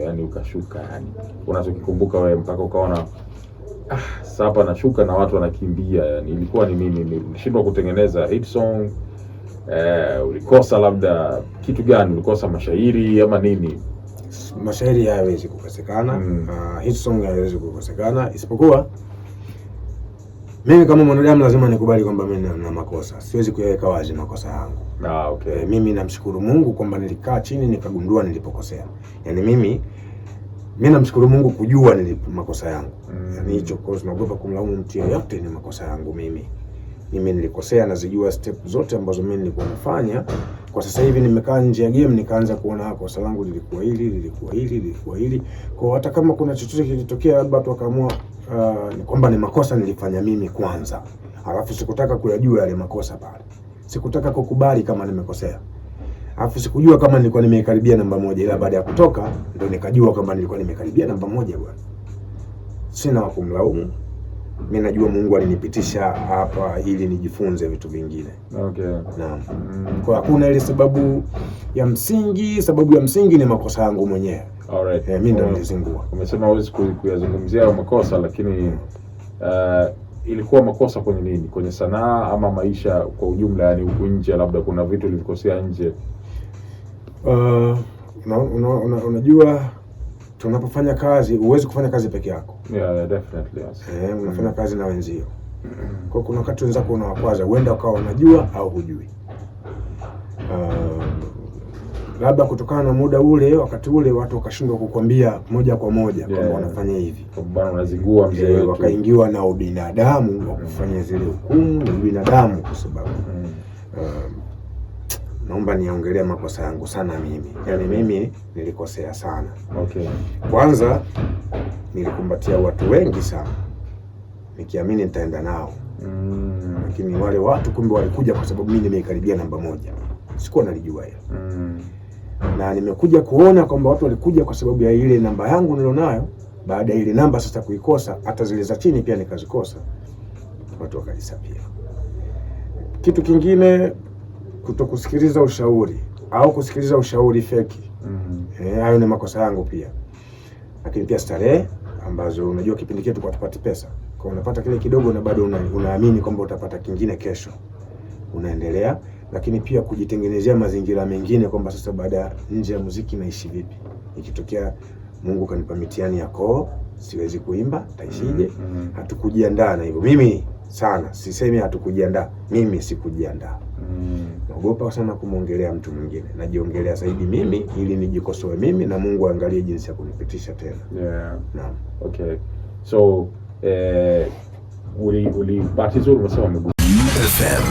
yani ukashuka, yani unachokikumbuka wewe mpaka ukaona sasa hapa nashuka na watu wanakimbia, yani ilikuwa ni nini? Nilishindwa kutengeneza hit song, ulikosa labda kitu gani? Ulikosa mashairi ama nini? Mashairi hayawezi kukosekana, hit song hayawezi kukosekana, isipokuwa mimi kama mwanadamu lazima nikubali kwamba mimi na makosa. Siwezi kuyaweka wazi makosa yangu. Okay. Mimi namshukuru Mungu kwamba nilikaa chini nikagundua nilipokosea. Yaani mimi namshukuru Mungu kujua makosa yangu. Yaani hicho kwa sababu naogopa kumlaumu mtu yeyote, ni makosa yangu mimi. Mimi nilikosea, nazijua step zote ambazo mimi nilikuwa nafanya. Kwa sasa hivi nimekaa nje ya game nikaanza kuona kosa langu lilikuwa hili. Kwa hata kama kuna chochote kilitokea labda watu wakaamua kwamba ni makosa nilifanya mimi kwanza. Alafu sikutaka kuyajua yale makosa pale. Sikutaka kukubali kama nimekosea. Alafu sikujua kama nilikuwa nimekaribia namba 1, ila baada ya kutoka ndio nikajua kama nilikuwa nimekaribia namba 1 bwana. Sina wa kumlaumu. Mimi najua Mungu alinipitisha hapa ili nijifunze vitu vingine. Okay. Naam. Kwa hakuna ile sababu ya msingi ni makosa yangu mwenyewe. Alright. Mimi ndo nilizingua. Umesema huwezi kuyazungumzia makosa, lakini ilikuwa makosa kwenye nini? Kwenye sanaa ama maisha kwa ujumla, yani huko nje labda kuna vitu ulivikosea nje? Unajua tunapofanya kazi huwezi kufanya kazi peke yako. Yeah, definitely. Yes. Unafanya kazi na wenzio. Kwa kuna wakati wenzako unawakwaza, huenda ukawa unajua au hujui. Labda kutokana na muda ule, wakati ule watu wakashindwa kukwambia moja kwa moja kwamba wanafanya hivi. Bwana unazingua mzee wetu. Wakaingiwa na ubinadamu wa kufanya zile hukumu, ni binadamu kwa sababu. Naomba niongelee makosa yangu sana mimi. Yaani mimi nilikosea sana. Okay. Kwanza nilikumbatia watu wengi sana, nikiamini nitaenda nao. Lakini wale watu kumbe walikuja kwa sababu mimi nimeikaribia namba 1. Sikuwa nalijua hilo. Na nimekuja kuona kwamba watu walikuja kwa sababu ya ile namba yangu nilionayo. Baada ya ile namba sasa kuikosa, hata zile za chini pia nikazikosa. Watu wakalisapia. Kitu kingine, kutokusikiliza ushauri au kusikiliza ushauri feki. Hayo ni makosa yangu pia. Lakini pia starehe ambazo unajua kipindi chetu kwa tupati pesa. Kwa unapata kile kidogo na bado unaamini kwamba utapata kingine kesho. Unaendelea, lakini pia kujitengenezea mazingira mengine kwamba sasa baada nje ya muziki naishi vipi? Ikitokea Mungu kanipa mitihani ya koo, siwezi kuimba, taishije? Hatukujiandaa na hivyo. Mimi sana sisemi hatukujiandaa, mimi sikujiandaa. Naogopa sana kumuongelea mtu mwingine. Najiongelea zaidi mimi ili nijikosoe mimi na Mungu angalie jinsi ya kunipitisha tena. Yeah. Naam. Okay. So bahati nzuri umesema FM